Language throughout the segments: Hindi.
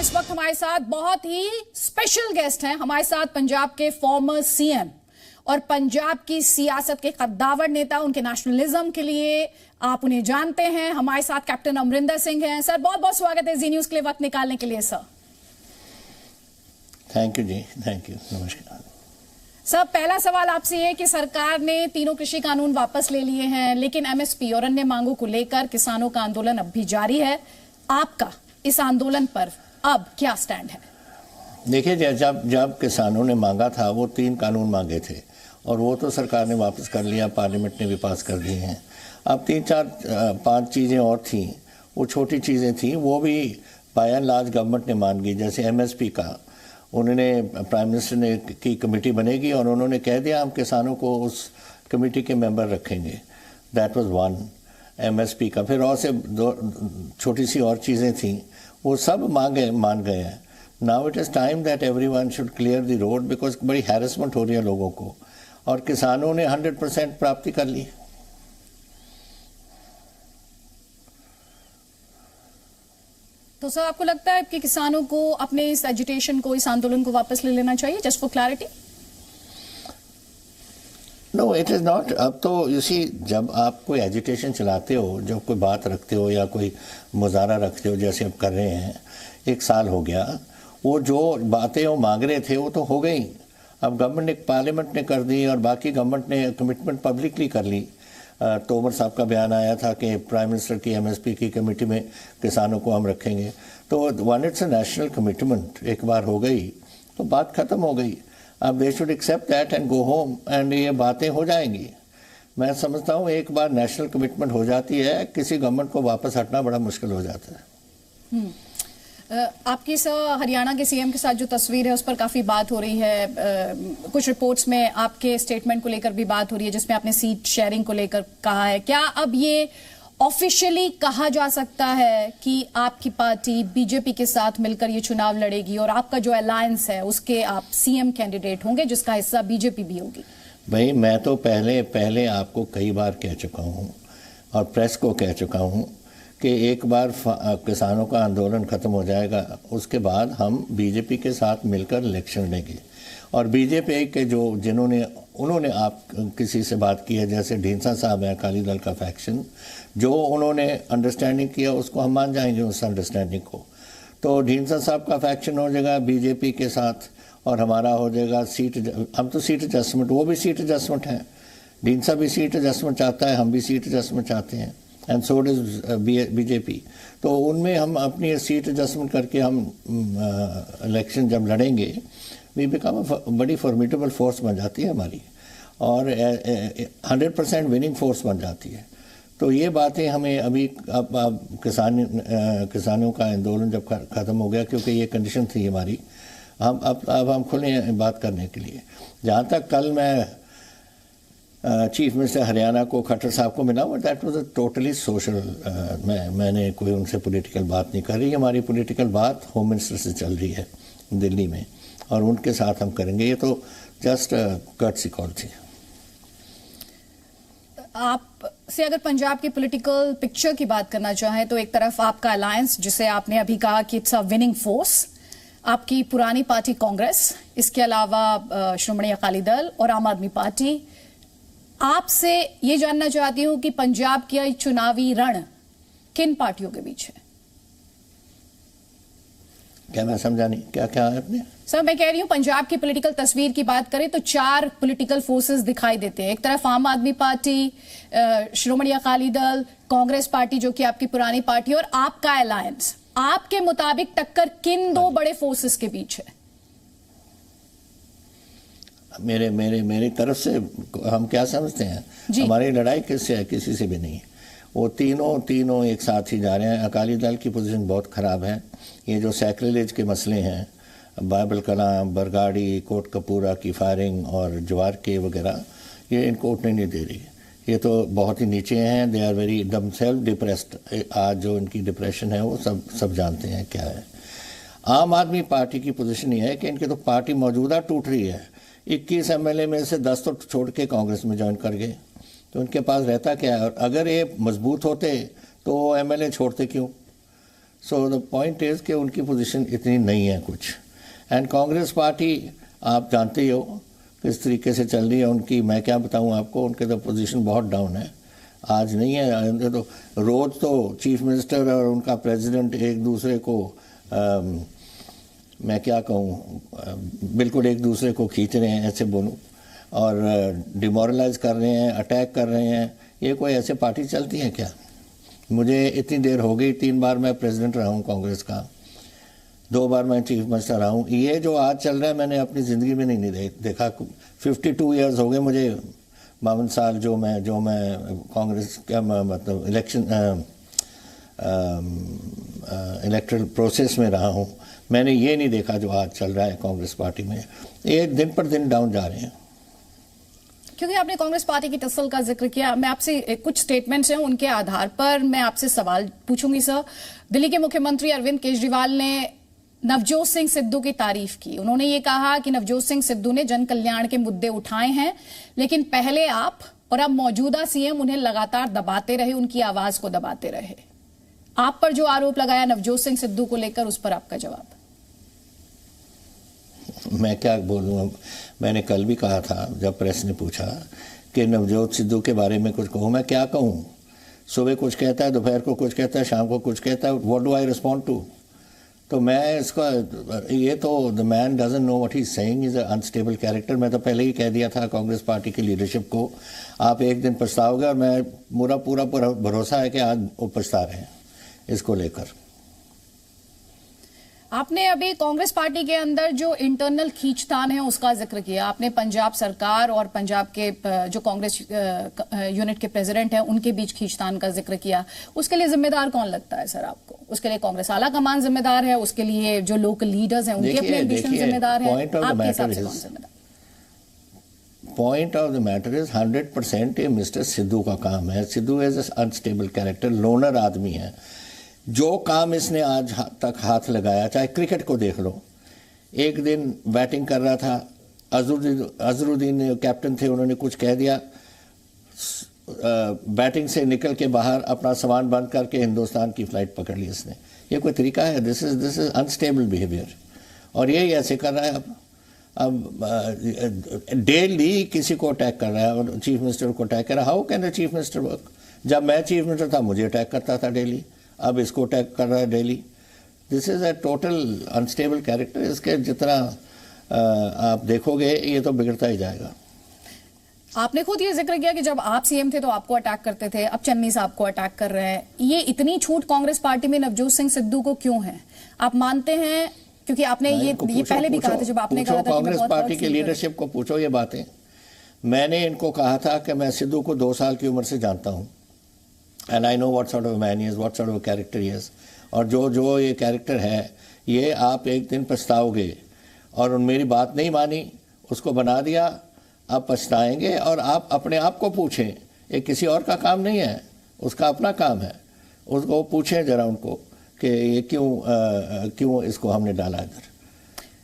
इस वक्त हमारे साथ बहुत ही स्पेशल गेस्ट हैं। हमारे साथ पंजाब के फॉर्मर सीएम और पंजाब की सियासत के कद्दावर नेता, उनके नेशनलिज्म के लिए आप उन्हें जानते हैं। हमारे साथ कैप्टन अमरिंदर सिंह हैं। सर, बहुत बहुत स्वागत है जी न्यूज के लिए वक्त निकालने के लिए। सर थैंक यू जी, थैंक यू, नमस्कार। सर, पहला सवाल आपसे ये कि सरकार ने तीनों कृषि कानून वापस ले लिए हैं, लेकिन एमएसपी और अन्य मांगों को लेकर किसानों का आंदोलन अब भी जारी है। आपका इस आंदोलन पर अब क्या स्टैंड है? देखिए, जब किसानों ने मांगा था वो 3 कानून मांगे थे और वो तो सरकार ने वापस कर लिया, पार्लियामेंट ने भी पास कर दिए हैं। अब 3-4-5 चीज़ें और थीं, वो छोटी चीज़ें थीं, वो भी बाय एंड लार्ज गवर्नमेंट ने मान गई। जैसे एमएसपी का उन्होंने, प्राइम मिनिस्टर ने की कमेटी बनेगी और उन्होंने कह दिया हम किसानों को उस कमेटी के मेंबर रखेंगे। दैट वाज वन एमएसपी का। फिर और से 2 छोटी सी और चीज़ें थीं, वो सब मान गए हैं। Now it is time that everyone should clear the road, because बड़ी हैरेसमेंट हो रही है लोगों को और किसानों ने 100% प्राप्ति कर ली। तो सर, आपको लगता है कि किसानों को अपने इस एजिटेशन को, इस आंदोलन को वापस ले लेना चाहिए, just for clarity? No, it is not. अब तो यूसी, जब आप कोई एजिटेशन चलाते हो, जब कोई बात रखते हो या कोई मुजाहरा रखते हो, जैसे अब कर रहे हैं, 1 साल हो गया, वो जो बातें वो मांग रहे थे वो तो हो गई। अब गवर्नमेंट ने, पार्लियामेंट ने कर दी और बाकी गवर्नमेंट ने कमिटमेंट पब्लिकली कर ली। तोमर साहब का बयान आया था कि प्राइम मिनिस्टर की एमएसपी की कमेटी में किसानों को हम रखेंगे। तो one, it's a national commitment, एक बार हो गई तो बात ख़त्म हो गई। अब they should accept that and go home and ये बातें हो जाएंगी। मैं समझता हूँ एक बार नेशनल कमिटमेंट हो जाती है, किसी गवर्नमेंट को वापस हटना बड़ा मुश्किल हो जाता है। आपकी हरियाणा के सीएम के साथ जो तस्वीर है उस पर काफी बात हो रही है। कुछ रिपोर्ट्स में आपके स्टेटमेंट को लेकर भी बात हो रही है, जिसमें आपने सीट शेयरिंग को लेकर कहा है। क्या अब ये ऑफिशियली कहा जा सकता है कि आपकी पार्टी बीजेपी के साथ मिलकर ये चुनाव लड़ेगी और आपका जो अलायंस है उसके आप सीएम कैंडिडेट होंगे, जिसका हिस्सा बीजेपी भी होगी? भाई, मैं तो पहले आपको कई बार कह चुका हूँ और प्रेस को कह चुका हूँ कि एक बार किसानों का आंदोलन ख़त्म हो जाएगा, उसके बाद हम बीजेपी के साथ मिलकर इलेक्शन लेंगे। और बीजेपी के उन्होंने आप किसी से बात की है, जैसे ढींसा साहब है, अकाली दल का फैक्शन, जो उन्होंने अंडरस्टैंडिंग किया उसको हम मान जाएंगे, उस अंडरस्टैंडिंग को। तो ढींसा साहब का फैक्शन हो जाएगा बीजेपी के साथ और हमारा हो जाएगा सीट, हम तो सीट एडजस्टमेंट, वो भी सीट एडजस्टमेंट है। ढींसा भी सीट एडजस्टमेंट चाहता है, हम भी सीट एडजस्टमेंट चाहते हैं, एंड सो डज बीजेपी। तो उनमें हम अपनी सीट एडजस्टमेंट करके हम इलेक्शन जब लड़ेंगे, वी बिकम बड़ी फॉर्मिडेबल फोर्स बन जाती है हमारी और 100% विनिंग फोर्स बन जाती है। तो ये बातें हमें अभी अब किसानों का आंदोलन जब ख़त्म हो गया, क्योंकि ये कंडीशन थी हमारी, अब हम खुले हैं बात करने के लिए। जहाँ तक कल मैं चीफ मिनिस्टर हरियाणा को, खट्टर साहब को मिला, that was a totally social. मैंने कोई उनसे पॉलिटिकल बात नहीं कर रही। हमारी पॉलिटिकल बात होम मिनिस्टर से चल रही है दिल्ली में और उनके साथ हम करेंगे। ये तो जस्ट कर्टसी कॉल थी। आप से अगर पंजाब की पॉलिटिकल पिक्चर की बात करना चाहें तो एक तरफ आपका अलायंस, जिसे आपने अभी कहा कि इट्स अ विनिंग फोर्स, आपकी पुरानी पार्टी कांग्रेस, इसके अलावा श्रोमणी अकाली दल और आम आदमी पार्टी। आपसे ये जानना चाहती हूं कि पंजाब की चुनावी रण किन पार्टियों के बीच है? क्या मैं समझा नहीं, क्या क्या है आपने? सर, मैं कह रही हूं पंजाब की पॉलिटिकल तस्वीर की बात करें तो 4 पॉलिटिकल फोर्सेस दिखाई देते हैं। एक तरफ आम आदमी पार्टी, श्रोमणी अकाली दल, कांग्रेस पार्टी जो कि आपकी पुरानी पार्टी, और आपका अलायंस। आपके मुताबिक टक्कर किन 2 बड़े फोर्सेस के बीच है? मेरी तरफ से हम क्या समझते हैं, हमारी लड़ाई किससे है? किसी से भी नहीं। वो तीनों एक साथ ही जा रहे हैं। अकाली दल की पोजीशन बहुत ख़राब है। ये जो सैक्रिलेज के मसले हैं, बाइबल कलाम, बरगाड़ी, कोटकपूरा की फायरिंग और जवार के वगैरह, ये इनको उठने नहीं दे रही। ये तो बहुत ही नीचे हैं। They are very themselves depressed. आज जो इनकी डिप्रेशन है वो सब जानते हैं क्या है। आम आदमी पार्टी की पोजीशन ये है कि इनकी तो पार्टी मौजूदा टूट रही है। 21 एमएलए में से 10 तो छोड़ के कांग्रेस में ज्वाइन कर गए, तो उनके पास रहता क्या है? और अगर ये मजबूत होते तो एमएलए छोड़ते क्यों? सो द पॉइंट इज़ कि उनकी पोजीशन इतनी नहीं है कुछ। एंड कांग्रेस पार्टी आप जानते ही हो किस तरीके से चल रही है उनकी, मैं क्या बताऊं आपको, उनके तो पोजीशन बहुत डाउन है, आज नहीं है तो रोज़ तो चीफ मिनिस्टर और उनका प्रेसिडेंट एक दूसरे को मैं क्या कहूँ, बिल्कुल एक दूसरे को खींच रहे हैं ऐसे बोलूँ, और डिमोरलाइज कर रहे हैं, अटैक कर रहे हैं। ये कोई ऐसे पार्टी चलती है क्या? मुझे इतनी देर हो गई, 3 बार मैं प्रेसिडेंट रहा हूँ कांग्रेस का, 2 बार मैं चीफ मिनिस्टर रहा हूँ। ये जो आज चल रहा है मैंने अपनी ज़िंदगी में नहीं देखा। 52 ईयर्स हो गए मुझे, 52 साल जो मैं कांग्रेस का मतलब इलेक्ट्रल प्रोसेस में रहा हूँ, मैंने ये नहीं देखा जो आज चल रहा है कांग्रेस पार्टी में। ये दिन पर दिन डाउन जा रहे हैं। क्योंकि आपने कांग्रेस पार्टी की टसल का जिक्र किया, मैं आपसे कुछ स्टेटमेंट्स हैं उनके आधार पर मैं आपसे सवाल पूछूंगी। सर, दिल्ली के मुख्यमंत्री अरविंद केजरीवाल ने नवजोत सिंह सिद्धू की तारीफ की। उन्होंने ये कहा कि नवजोत सिंह सिद्धू ने जन कल्याण के मुद्दे उठाए हैं, लेकिन पहले आप और अब मौजूदा सीएम उन्हें लगातार दबाते रहे, उनकी आवाज को दबाते रहे। आप पर जो आरोप लगाया नवजोत सिंह सिद्धू को लेकर, उस पर आपका जवाब? मैं क्या बोलूँ, मैंने कल भी कहा था जब प्रेस ने पूछा कि नवजोत सिद्धू के बारे में कुछ कहूँ, मैं क्या कहूँ? सुबह कुछ कहता है, दोपहर को कुछ कहता है, शाम को कुछ कहता है, what do I respond to? तो मैं इसका ये तो the man doesn't know what he is saying, is a unstable character. मैं तो पहले ही कह दिया था कांग्रेस पार्टी की लीडरशिप को, आप एक दिन पछताओगे, और मैं पूरा भरोसा है कि आज वो पछता रहे हैं इसको लेकर। आपने अभी कांग्रेस पार्टी के अंदर जो इंटरनल खींचतान है उसका जिक्र किया। आपने पंजाब सरकार और पंजाब के जो कांग्रेस यूनिट के प्रेसिडेंट हैं उनके बीच खींचतान का जिक्र किया। उसके लिए जिम्मेदार कौन लगता है सर आपको? उसके लिए कांग्रेस आला कमान जिम्मेदार है? उसके लिए जो लोकल लीडर्स हैं उनके अपने एम्बिशन जिम्मेदार है? आपके हिसाब से कौन जिम्मेदार? Point of the matter is 100% ये मिस्टर सिद्धू का काम है। Sidhu is unstable character, loner आदमी है। जो काम इसने आज तक हाथ लगाया, चाहे क्रिकेट को देख लो, एक दिन बैटिंग कर रहा था, अजरुद्दीन कैप्टन थे, उन्होंने कुछ कह दिया, बैटिंग से निकल के बाहर अपना सामान बंद करके हिंदुस्तान की फ्लाइट पकड़ ली इसने। ये कोई तरीका है? This is unstable behaviour. और यही ऐसे कर रहा है। अब डेली किसी को अटैक कर रहा है, और चीफ मिनिस्टर को अटैक कर रहा है। How can the chief minister work? जब मैं चीफ मिनिस्टर था मुझे अटैक करता था डेली, अब इसको अटैक कर रहा है daily. This is a total unstable character. इसके जितना आप देखोगे ये तो बिगड़ता ही जाएगा। आपने खुद ये जिक्र किया कि जब आप सीएम थे तो आपको अटैक करते थे, अब चन्नी साहब को अटैक कर रहे हैं। ये इतनी छूट कांग्रेस पार्टी में नवजोत सिंह सिद्धू को क्यों है, आप मानते हैं? क्योंकि आपने ये पहले भी कहा था, जब आपने कहा था कांग्रेस पार्टी की लीडरशिप को पूछो ये बातें। मैंने इनको कहा था कि मैं सिद्धू को 2 साल की उम्र से जानता हूँ, and I know what sort of man he is, what sort of character he is. और जो ये कैरेक्टर है, ये आप एक दिन पछताओगे। और मेरी बात नहीं मानी, उसको बना दिया, आप पछताएंगे। और आप अपने आप को पूछें, ये किसी और का काम नहीं है, उसका अपना काम है। उसको पूछें जरा उनको कि ये क्यों इसको हमने डाला इधर।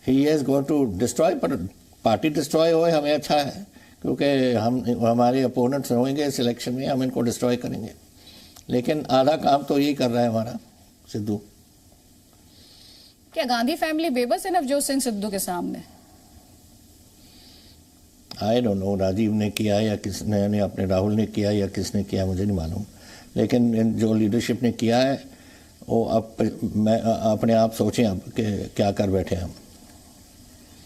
He is going to destroy, पर पार्टी डिस्ट्रॉय हो हमें अच्छा है, क्योंकि हमारे अपोनेंट्स होंगे इस इलेक्शन में, हम इनको डिस्ट्रॉय करेंगे। लेकिन आधा काम तो यही कर रहा है हमारा सिद्धू। क्या गांधी फैमिली बेबस है नवजोत सिंह सिद्धू के सामने? आई डोंट नो, राजीव ने किया या किसने अपने, राहुल ने किया या किसने किया, मुझे नहीं मालूम। लेकिन जो लीडरशिप ने किया है वो मैं अपने आप सोचें अब कि क्या कर बैठे हम।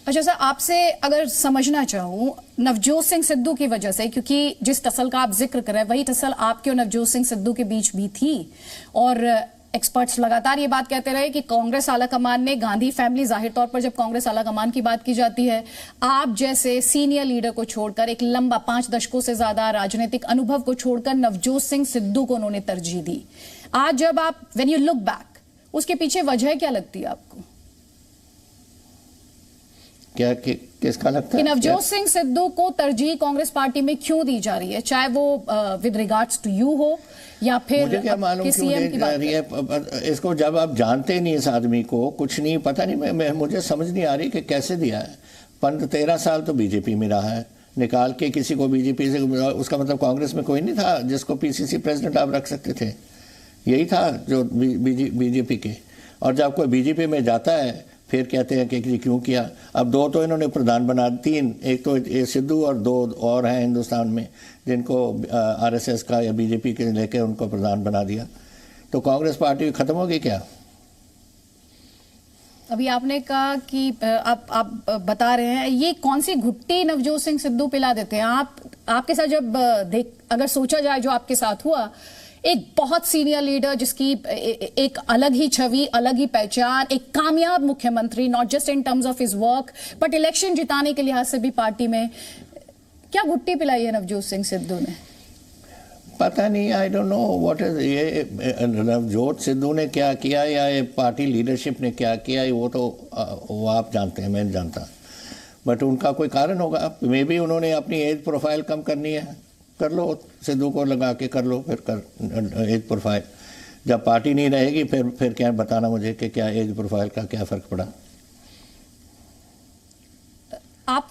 अच्छा सर, आपसे अगर समझना चाहूँ नवजोत सिंह सिद्धू की वजह से, क्योंकि जिस टसल का आप जिक्र कर रहे हैं वही टसल आपके और नवजोत सिंह सिद्धू के बीच भी थी, और एक्सपर्ट्स लगातार ये बात कहते रहे कि कांग्रेस आला कमान ने गांधी फैमिली, जाहिर तौर पर जब कांग्रेस आला कमान की बात की जाती है, आप जैसे सीनियर लीडर को छोड़कर, एक लंबा 5 दशकों से ज्यादा राजनीतिक अनुभव को छोड़कर नवजोत सिंह सिद्धू को उन्होंने तरजीह दी। आज जब आप व्हेन यू लुक बैक, उसके पीछे वजह क्या लगती है आपको? क्या किसका लगता है? नवजोत सिंह सिद्धू को तरजीह कांग्रेस पार्टी में क्यों दी जा रही है, चाहे वो विद रिगार्ड्स टू यू हो या फिर मुझे क्या मालूम क्यों दी जा रही है इसको। जब आप जानते नहीं इस आदमी को, कुछ नहीं पता नहीं, मुझे समझ नहीं आ रही कि कैसे दिया है। 13 साल तो बीजेपी में रहा है, निकाल के किसी को बीजेपी से, उसका मतलब कांग्रेस में कोई नहीं था जिसको पीसीसी प्रेसिडेंट आप रख सकते थे। यही था जो बीजेपी के। और जब कोई बीजेपी में जाता है फिर कहते हैं कि क्यों किया। अब 2 तो इन्होंने प्रधान बना, 3, एक तो ये सिद्धू और 2 और हैं हिंदुस्तान में जिनको आरएसएस का या बीजेपी के लेके उनको प्रधान बना दिया। तो कांग्रेस पार्टी खत्म होगी क्या? अभी आपने कहा कि आप बता रहे हैं, ये कौन सी घुट्टी नवजोत सिंह सिद्धू पिला देते हैं? आपके साथ जब अगर सोचा जाए जो आपके साथ हुआ, एक बहुत सीनियर लीडर जिसकी एक अलग ही छवि, अलग ही पहचान, एक कामयाब मुख्यमंत्री, not just in terms of his work but election जिताने के लिहाज से भी पार्टी में, क्या घुट्टी पिलाई है नवजोत सिंह सिद्धू ने? पता नहीं, आई डोंट नो व्हाट इज ये नवजोत सिद्धू ने क्या किया या ये पार्टी लीडरशिप ने क्या किया, वो आप जानते हैं, मैं नहीं जानता। बट उनका कोई कारण होगा, मे बी उन्होंने अपनी एज प्रोफाइल कम करनी है, कर लो, सिद्धू को लगा के कर लो, फिर कर एज प्रोफाइल। जब पार्टी नहीं रहेगी फिर क्या बताना मुझे कि क्या एज प्रोफाइल का क्या फ़र्क पड़ा। आप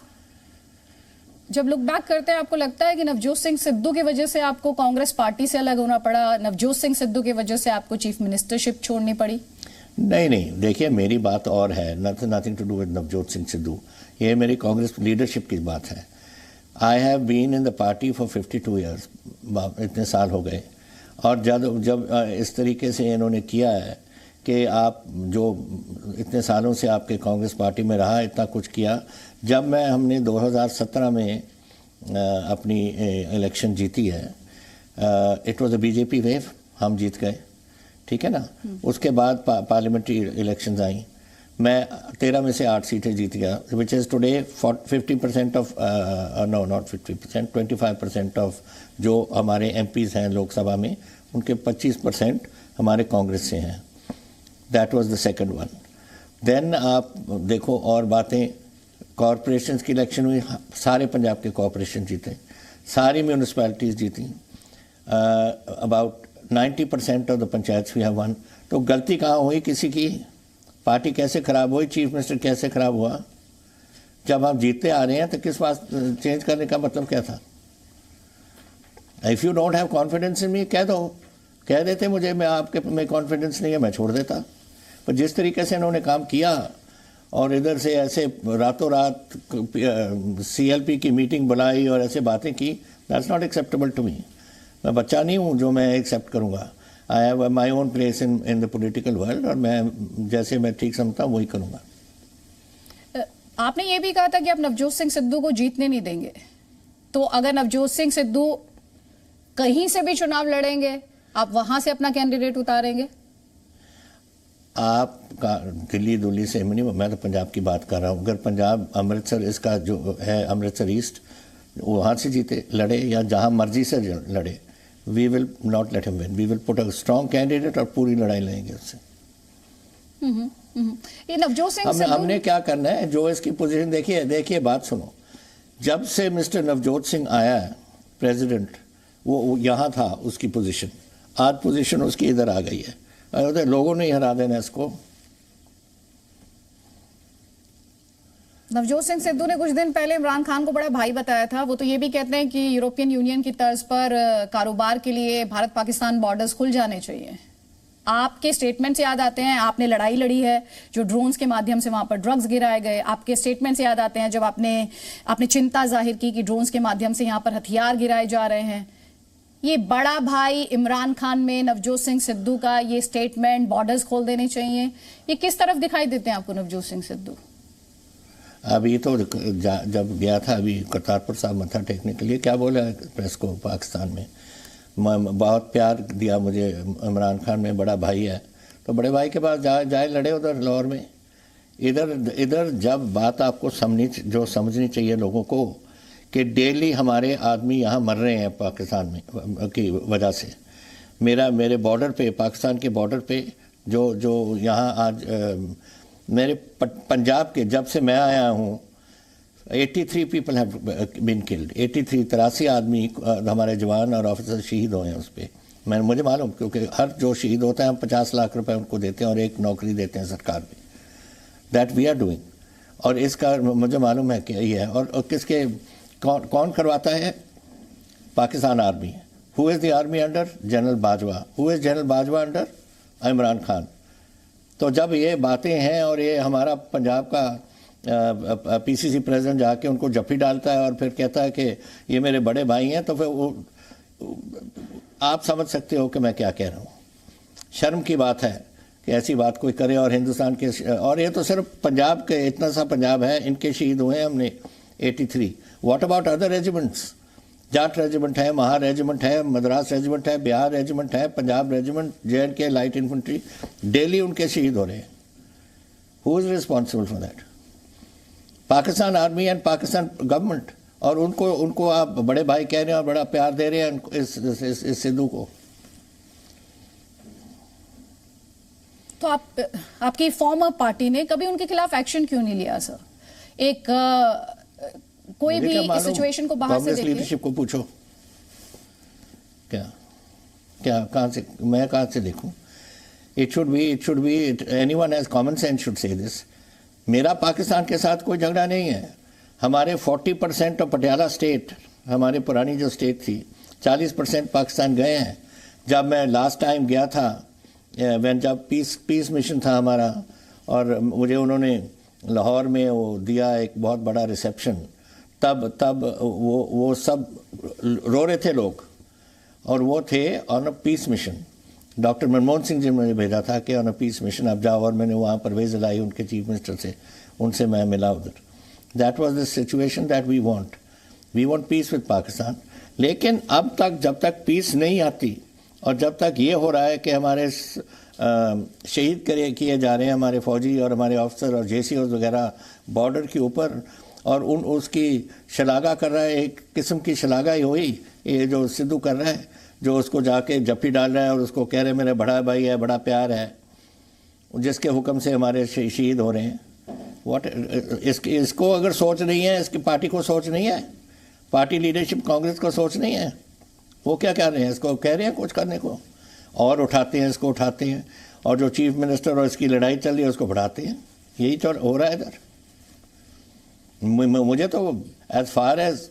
जब लुक बैक करते हैं, आपको लगता है कि नवजोत सिंह सिद्धू की वजह से आपको कांग्रेस पार्टी से अलग होना पड़ा, नवजोत सिंह सिद्धू की वजह से आपको चीफ मिनिस्टरशिप छोड़नी पड़ी? नहीं, देखिए मेरी बात और है, nothing to do with Navjot Singh Sidhu. ये मेरी कांग्रेस लीडरशिप की बात है। I have been in the party for 52 years, इतने साल हो गए। और जब इस तरीके से इन्होंने किया है कि आप जो इतने सालों से आपके कांग्रेस पार्टी में रहा, इतना कुछ किया। जब हमने 2017 में अपनी इलेक्शन जीती है, it was a BJP wave, हम जीत गए, ठीक है ना। उसके बाद पार्लियामेंट्री इलेक्शंस आई, मैं 13 में से 8 सीटें जीत गया, which is today 50% of no not 50%, 25% of जो हमारे एमपीज़ हैं लोकसभा में, उनके 25% हमारे कांग्रेस से हैं। That was the second one. Then आप देखो और बातें, कॉरपोरेशन की इलेक्शन हुई, सारे पंजाब के कॉरपोरेशन जीते, सारी म्यूनसिपैलिटीज़ जीती, about 90% of the panchayat we have won. तो गलती कहाँ हुई किसी की? पार्टी कैसे ख़राब हुई, चीफ मिनिस्टर कैसे ख़राब हुआ? जब आप जीतते आ रहे हैं तो किस बात चेंज करने का मतलब क्या था? If you don't have confidence in me, कह दो, कह देते मुझे, मैं आपके में कॉन्फिडेंस नहीं है, मैं छोड़ देता। पर जिस तरीके से इन्होंने काम किया और इधर से ऐसे रातों रात CLP की मीटिंग बुलाई और ऐसे बातें की, that's not acceptable to me. मैं बच्चा नहीं हूँ जो मैं एक्सेप्ट करूँगा। I have my own place in the political world, और मैं जैसे मैं ठीक समझता हूँ वही करूँगा। आपने ये भी कहा था कि आप नवजोत सिंह सिद्धू को जीतने नहीं देंगे, तो अगर नवजोत सिंह सिद्धू कहीं से भी चुनाव लड़ेंगे, आप वहां से अपना कैंडिडेट उतारेंगे? आप दिल्ली दुल्ली से नहीं, मैं तो पंजाब की बात कर रहा हूँ। अगर पंजाब अमृतसर इसका जो है, अमृतसर ईस्ट, वहाँ से जीते लड़े या जहाँ मर्जी से लड़े, we will not let him win, we will put a strong candidate और पूरी लड़ाई लेंगे उससे। ये नवजोत सिंह हमने क्या करना है, जो इसकी पोजीशन देखिए बात सुनो। जब से मिस्टर नवजोत सिंह आया है प्रेसिडेंट, वो यहाँ था उसकी पोजीशन, आज पोजीशन उसकी इधर आ गई है। लोगों ने हरा देना इसको। नवजोत सिंह सिद्धू ने कुछ दिन पहले इमरान खान को बड़ा भाई बताया था। वो तो ये भी कहते हैं कि यूरोपियन यूनियन की तर्ज पर कारोबार के लिए भारत पाकिस्तान बॉर्डर्स खुल जाने चाहिए। आपके स्टेटमेंट से याद आते हैं, आपने लड़ाई लड़ी है जो ड्रोन्स के माध्यम से वहां पर ड्रग्स गिराए गए। आपके स्टेटमेंट से याद आते हैं जब आपने चिंता जाहिर की कि ड्रोन्स के माध्यम से यहां पर हथियार गिराए जा रहे हैं। ये बड़ा भाई इमरान खान में नवजोत सिंह सिद्धू का ये स्टेटमेंट, बॉर्डर्स खोल देने चाहिए, ये किस तरफ दिखाई देते हैं आपको नवजोत सिंह सिद्धू? अभी तो जब गया था अभी करतारपुर साहब मत्था टेकने के लिए, क्या बोला प्रेस को पाकिस्तान में, बहुत प्यार दिया मुझे इमरान खान में, बड़ा भाई है। तो बड़े भाई के पास जाए लड़े उधर लाहौर में। इधर जब बात आपको समझनी चाहिए लोगों को कि डेली हमारे आदमी यहाँ मर रहे हैं पाकिस्तान में की वजह से। मेरे बॉर्डर पे, पाकिस्तान के बॉर्डर पे जो यहाँ आज मेरे पंजाब के, जब से मैं आया हूँ 83 पीपल हैव बीन किल्ड, 83 आदमी हमारे जवान और ऑफिसर शहीद हुए हैं उस पर। मुझे मालूम, क्योंकि हर जो शहीद होता है हम 50 लाख रुपए उनको देते हैं और एक नौकरी देते हैं सरकार में। That we are doing. और इसका मुझे मालूम है कि ये है। और किसके कौन करवाता है? Pakistan army. Who is the army under? General Bajwa. Who is General Bajwa under? Imran Khan. तो जब ये बातें हैं और ये हमारा पंजाब का पीसीसी प्रेसिडेंट जाके उनको जफ्फी डालता है और फिर कहता है कि ये मेरे बड़े भाई हैं, तो फिर वो आप समझ सकते हो कि मैं क्या कह रहा हूँ. शर्म की बात है कि ऐसी बात कोई करे. और हिंदुस्तान के, और ये तो सिर्फ पंजाब के, इतना सा पंजाब है, इनके शहीद हुए हैं हमने 83. What about other regiments? Jat regiment है, महा रेजिमेंट है, मद्रास रेजिमेंट है, बिहार रेजिमेंट है, Punjab regiment, JNK light infantry, daily उनके शहीद हो रहे हैं. Who is responsible for that? Pakistan army and Pakistan government. और उनको आप बड़े भाई कह रहे हैं और बड़ा प्यार दे रहे हैं इस सिद्धू को. तो आपकी फॉर्मर पार्टी ने कभी उनके खिलाफ एक्शन क्यों नहीं लिया सर? एक कोई भी इस सिचुएशन को बाहर से कांग्रेस लीडरशिप को पूछो. क्या कहां से, मैं कहां से देखूं? It should be anyone has common sense should say this. मेरा पाकिस्तान के साथ कोई झगड़ा नहीं है. हमारे 40% ऑफ पटियाला स्टेट, हमारे पुरानी जो स्टेट थी, 40% पाकिस्तान गए हैं. जब मैं लास्ट टाइम गया था, जब पीस मिशन था हमारा, और मुझे उन्होंने लाहौर में वो दिया एक बहुत बड़ा रिसेप्शन, तब वो सब रो रहे थे लोग, और वो थे on a peace mission. Doctor Manmohan Singh ji ने मुझे भेजा था कि ऑन अ पीस मिशन आप जाओ, और मैंने वहाँ परवेज़ लाई उनके चीफ मिनिस्टर से, उनसे मैं मिला उधर. That was the situation that we want peace with Pakistan. लेकिन अब तक, जब तक पीस नहीं आती, और जब तक ये हो रहा है कि हमारे शहीद किए जा रहे हैं हमारे फौजी और हमारे ऑफिसर और JCOs वगैरह बॉर्डर के ऊपर, और उसकी शलाघा कर रहा है, एक किस्म की शलाघा ही हुई ये जो सिद्धू कर रहा है, जो उसको जाके जफ्फी डाल रहा है और उसको कह रहे हैं मेरा बड़ा भाई है, बड़ा प्यार है, जिसके हुक्म से हमारे शहीद हो रहे हैं. इसको अगर सोच नहीं है, इसकी पार्टी को सोच नहीं है, पार्टी लीडरशिप कांग्रेस को सोच नहीं है, वो क्या कह रहे हैं? इसको कह रहे हैं कुछ करने को, और उठाते हैं, इसको उठाते हैं, और जो चीफ मिनिस्टर और इसकी लड़ाई चल रही है उसको बढ़ाते हैं. यही तो हो रहा है इधर. मुझे तो एज फार एज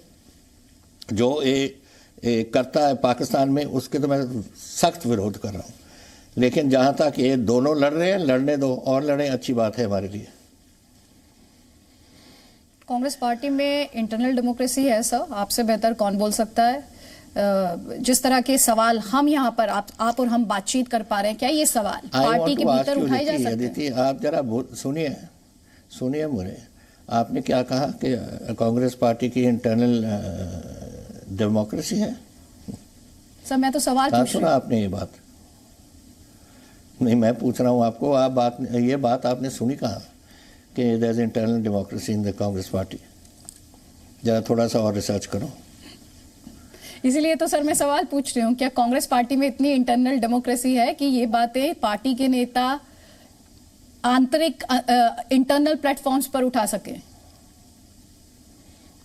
जो करता है पाकिस्तान में, उसके तो मैं सख्त विरोध कर रहा हूँ. लेकिन जहाँ तक ये दोनों लड़ रहे हैं, लड़ने दो, और लड़ें, अच्छी बात है हमारे लिए. कांग्रेस पार्टी में इंटरनल डेमोक्रेसी है सर, आपसे बेहतर कौन बोल सकता है? जिस तरह के सवाल हम यहाँ पर आप और हम बातचीत कर पा रहे हैं, क्या ये सवाल पार्टी के भीतर उठाए जा सकते हैं? आप जरा सुनिए मुझे. आपने क्या कहा कि कांग्रेस पार्टी की इंटरनल डेमोक्रेसी है? सर मैं तो सवाल पूछ रहा हूं. सुना आपने ये बात? नहीं, मैं पूछ रहा हूँ आपको. ये बात आपने सुनी कहाँ कि there is internal democracy in the Congress party? जरा थोड़ा सा और रिसर्च करो. इसीलिए तो सर मैं सवाल पूछ रही हूँ, क्या कांग्रेस पार्टी में इतनी इंटरनल डेमोक्रेसी है कि ये बातें पार्टी के नेता आंतरिक इंटरनल प्लेटफॉर्म्स पर उठा सके?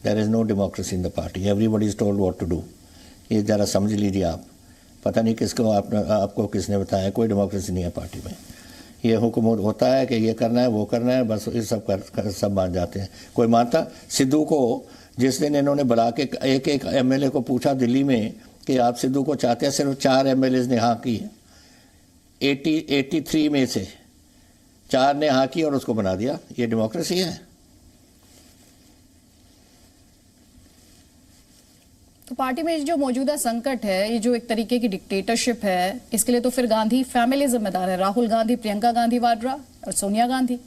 There is no democracy in the party. Everybody is told what to do. ये जरा समझ लीजिए आप. पता नहीं किसको आपको किसने बताया. कोई डेमोक्रेसी नहीं है पार्टी में. ये हुक्म होता है कि ये करना है, वो करना है, बस ये सब मान जाते हैं. कोई मानता? सिद्धू को जिस दिन इन्होंने बुला के एक MLA को पूछा दिल्ली में कि आप सिद्धू को चाहते हैं, सिर्फ 4 MLAs ने हाँ की. 83 में से 4 ने हाँ की और उसको बना दिया. ये डेमोक्रेसी है? तो पार्टी में जो मौजूदा संकट है, ये जो एक तरीके की डिक्टेटरशिप है, इसके लिए तो फिर गांधी फैमिली जिम्मेदार है. राहुल गांधी, प्रियंका गांधी वाड्रा और सोनिया गांधी.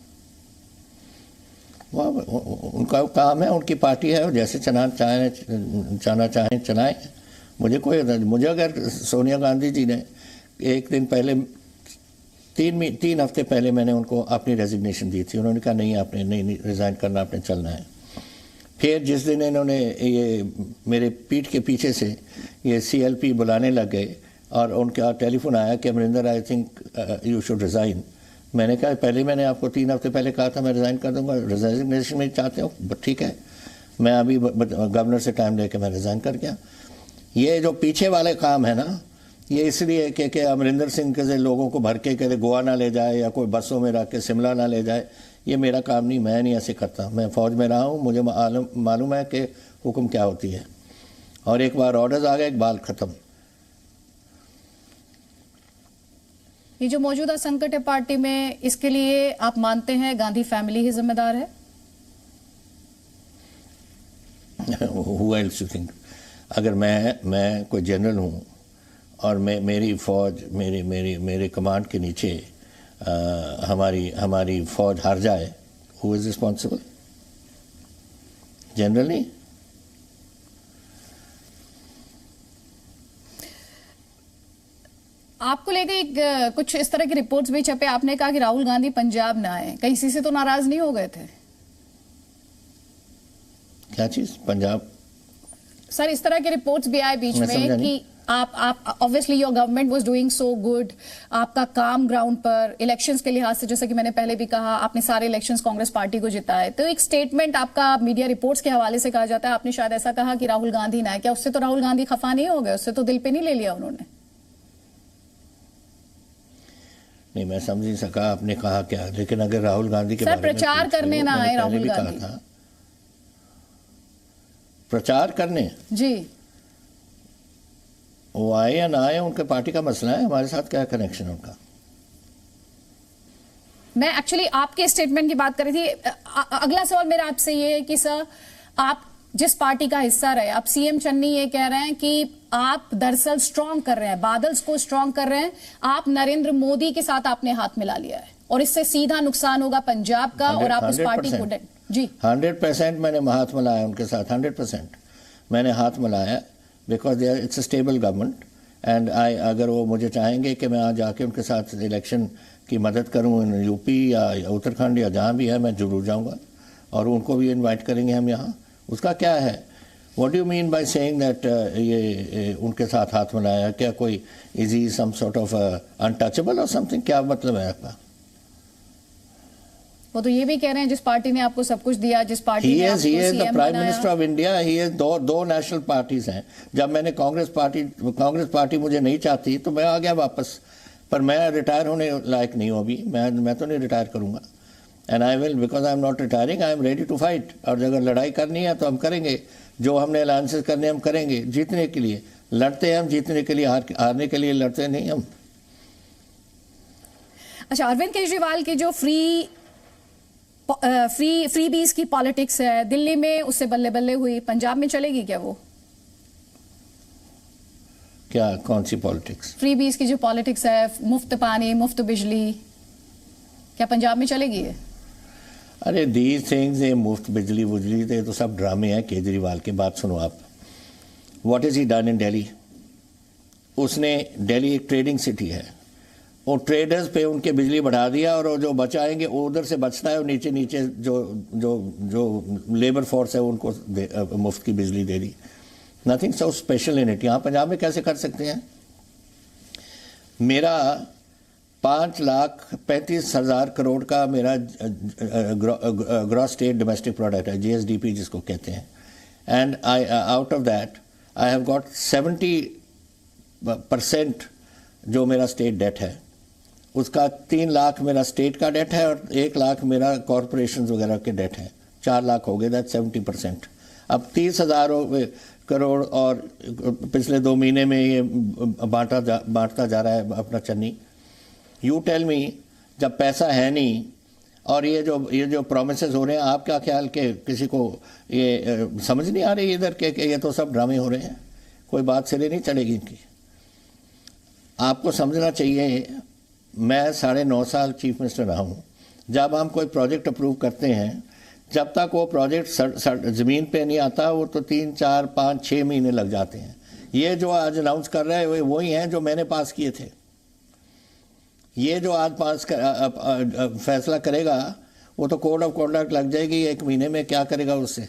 उनका काम है, उनकी पार्टी है, और जैसे चलाना चाहें चलाएं. मुझे अगर सोनिया गांधी जी ने एक दिन पहले 3 हफ्ते पहले मैंने उनको अपनी रेजिग्नेशन दी थी. उन्होंने कहा नहीं, आपने नहीं रिज़ाइन करना, आपने चलना है. फिर जिस दिन इन्होंने ये मेरे पीठ के पीछे से ये CLP बुलाने लग गए और उनका टेलीफोन आया कि Amarinder I think you should resign. मैंने कहा पहले मैंने आपको 3 हफ्ते पहले कहा था मैं रिज़ाइन कर दूंगा. रेजिग्नेशन में चाहते हो? ठीक है, मैं अभी गवर्नर से टाइम लेके मैं रिज़ाइन कर गया. ये जो पीछे वाले काम है ना, ये इसलिए कि अमरिंदर सिंह के लोगों को भर के गोवा ना ले जाए या कोई बसों में रख के शिमला ना ले जाए. ये मेरा काम नहीं, मैं नहीं ऐसे करता. मैं फ़ौज में रहा हूँ, मुझे मालूम है कि हुक्म क्या होती है. और एक बार ऑर्डर्स आ गए, एक बाल ख़त्म. ये जो मौजूदा संकट है पार्टी में, इसके लिए आप मानते हैं गांधी फैमिली ही जिम्मेदार है? Who else you think? अगर मैं कोई जनरल हूँ और मेरी फौज मेरे कमांड के नीचे हमारी फौज हार जाए, who is responsible? जनरल नहीं। आपको लेकर कुछ इस तरह की रिपोर्ट्स भी छपे, आपने कहा कि राहुल गांधी पंजाब ना आए, कहीं इसी से तो नाराज नहीं हो गए थे? क्या चीज पंजाब? सर, इस तरह के रिपोर्ट्स भी आए बीच में कि आप obviously your government was doing so good, आपका काम ग्राउंड पर इलेक्शंस के लिहाज से, जैसा कि मैंने पहले भी कहा, आपने सारे इलेक्शंस कांग्रेस पार्टी को जिताए, तो एक स्टेटमेंट आपका मीडिया रिपोर्ट्स के हवाले से कहा जाता है, आपने शायद ऐसा कहा कि राहुल गांधी ना आए। क्या उससे तो राहुल गांधी खफा नहीं हो गए? उससे तो दिल पे नहीं ले लिया उन्होंने? नहीं, मैं समझ नहीं सका आपने कहा क्या, लेकिन अगर राहुल गांधी के सर प्रचार करने ना आए राहुल गांधी? प्रचार करने जी, वो आए या ना आए उनके पार्टी का मसला है, हमारे साथ क्या कनेक्शन है उनका? मैं एक्चुअली आपके स्टेटमेंट की बात कर रही थी। अगला सवाल मेरा आपसे ये है कि सर, आप जिस पार्टी का हिस्सा रहे, आप सीएम चन्नी ये कह रहे हैं कि आप दरअसल स्ट्रांग कर रहे हैं, बादल्स को स्ट्रांग कर रहे हैं, आप नरेंद्र मोदी के साथ आपने हाथ मिला लिया है और इससे सीधा नुकसान होगा पंजाब का और आप उस पार्टी को जी 100% मैंने हाथ मिलाया उनके साथ, 100% मैंने हाथ मिलाया, because it's a stable government and अगर वो मुझे चाहेंगे कि मैं आज जाके उनके साथ इलेक्शन की मदद करूं यूपी या उत्तराखंड या जहां भी है, मैं जरूर जाऊंगा और उनको भी इनवाइट करेंगे हम यहाँ। उसका क्या है? What do you mean by saying that ये उनके साथ हाथ मिलाया? क्या कोई is he some sort of untouchable और समथिंग? क्या मतलब है आपका? वो तो ये भी कह रहे हैं जिस पार्टी ने आपको सब कुछ दिया, जिस पार्टी ने आपको he is the CM prime बनाया। Minister of India. He is दो नेशनल पार्टीज हैं। जब मैंने कांग्रेस पार्टी मुझे नहीं चाहती तो मैं आ गया वापस, पर मैं रिटायर होने लायक नहीं हूँ अभी। मैं तो नहीं रिटायर करूंगा and I will, because I am not retiring, I am ready to fight. और अगर लड़ाई करनी है तो हम करेंगे, जो हमने अलायंसेस करने हम करेंगे, जीतने के लिए लड़ते हैं हम, जीतने के लिए, हारने के लिए लड़ते नहीं हम। अच्छा, अरविंद केजरीवाल की जो फ्री बीज की पॉलिटिक्स है दिल्ली में, उससे बल्ले बल्ले हुई, पंजाब में चलेगी क्या वो? क्या, कौन सी पॉलिटिक्स? फ्री बीज की जो पॉलिटिक्स है, मुफ्त पानी, मुफ्त बिजली, क्या पंजाब में चलेगी है? अरे दीज थिंग्स, ये मुफ्त बिजली बुजली ये तो सब ड्रामे हैं केजरीवाल के। बात सुनो आप, what is he done in Delhi? उसने, दिल्ली एक ट्रेडिंग सिटी है, वो ट्रेडर्स पे उनके बिजली बढ़ा दिया और जो बचाएंगे वो उधर से बचता है और नीचे नीचे जो लेबर फोर्स है उनको मुफ्त की बिजली दे दी। Nothing so special in it. यहाँ पंजाब में कैसे कर सकते हैं? मेरा 5,35,000 करोड़ का मेरा ग्रॉस स्टेट डोमेस्टिक प्रोडक्ट है, जीएसडीपी जिसको कहते हैं, and I out of that I have got 70% जो मेरा स्टेट डेट है, उसका 3 लाख मेरा स्टेट का डेट है और 1 लाख मेरा कॉरपोरेशन वगैरह के डेट है, 4 लाख हो गए, दैट 70%। अब 30,000 करोड़ और पिछले 2 महीने में ये बांटता जा रहा है अपना चन्नी। यू टेल मी, जब पैसा है नहीं और ये जो प्रोमिसेस हो रहे हैं, आप क्या ख्याल के किसी को ये समझ नहीं आ रही इधर के ये तो सब ड्रामे हो रहे हैं, कोई बात सिरे नहीं चढ़ेगी इनकी। आपको समझना चाहिए, मैं 9.5 साल चीफ मिनिस्टर रहा हूँ। जब हम कोई प्रोजेक्ट अप्रूव करते हैं, जब तक वो प्रोजेक्ट ज़मीन पे नहीं आता, वो तो 3, 4, 5, 6 महीने लग जाते हैं। ये जो आज अनाउंस कर रहे हैं वही हैं जो मैंने पास किए थे। ये जो आज फैसला करेगा वो तो कोड ऑफ कॉन्डक्ट लग जाएगी 1 महीने में, क्या करेगा उससे?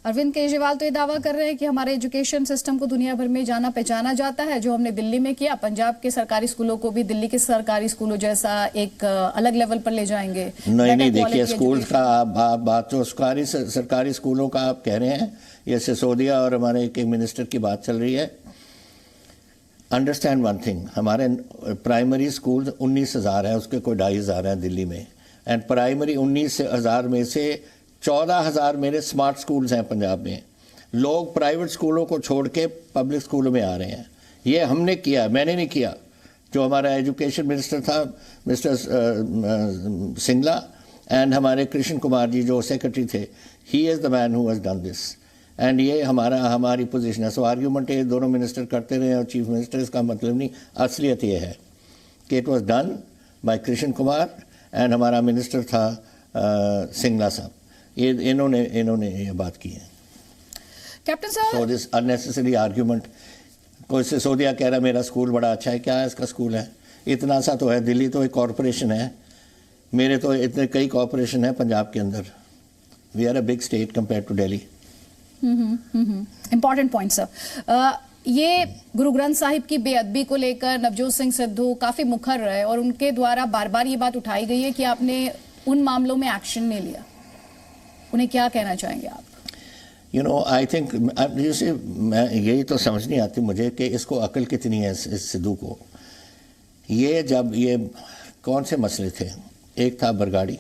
अरविंद केजरीवाल तो ये दावा कर रहे हैं कि हमारे एजुकेशन सिस्टम को दुनिया भर में जाना पहचाना जाता है, जो हमने दिल्ली में किया, पंजाब के सरकारी स्कूलों को भी दिल्ली के सरकारी स्कूलों जैसा एक अलग लेवल पर ले जाएंगे। नहीं, देखिए स्कूल का आप बात जो सरकारी स्कूलों का आप कह रहे हैं, ये सिसोदिया और हमारे एक मिनिस्टर की बात चल रही है। अंडरस्टैंड वन थिंग, हमारे प्राइमरी स्कूल 19,000 है, उसके कोई 2,500 हैं दिल्ली में, एंड प्राइमरी 19,000 में से 14,000 मेरे स्मार्ट स्कूल्स हैं पंजाब में। लोग प्राइवेट स्कूलों को छोड़ के पब्लिक स्कूलों में आ रहे हैं। ये हमने किया, मैंने नहीं किया। जो हमारा एजुकेशन मिनिस्टर था मिस्टर सिंगला एंड हमारे कृष्ण कुमार जी जो सेक्रेटरी थे, he is the man who has done this and ये हमारी पोजीशन है। सो आर्ग्यूमेंट ये दोनों मिनिस्टर करते रहे और चीफ मिनिस्टर, इसका मतलब नहीं, असलियत ये है कि it was done by Krishna Kumar and हमारा मिनिस्टर था सिंगला साहब। ये इन्होंने ये बात की है। Captain sir, so this unnecessary argument. कोई सिसोदिया कह रहा मेरा स्कूल बड़ा अच्छा है, क्या है इसका स्कूल है? इतना सा तो है, दिल्ली तो एक कॉरपोरेशन है, मेरे तो इतने कई कॉरपोरेशन है पंजाब के अंदर। We are a big state compare to Delhi. Important point sir. ये गुरु ग्रंथ साहिब की बेअदबी को लेकर नवजोत सिंह सिद्धू काफी मुखर रहे और उनके द्वारा बार बार ये बात उठाई गई है कि आपने उन मामलों में एक्शन नहीं लिया। उन्हें क्या कहना चाहेंगे आप? यू नो, आई थिंक जैसे मैं यही तो समझ नहीं आती मुझे कि इसको अकल कितनी है इस सिद्धू को। ये जब ये कौन से मसले थे, एक था बरगाड़ी,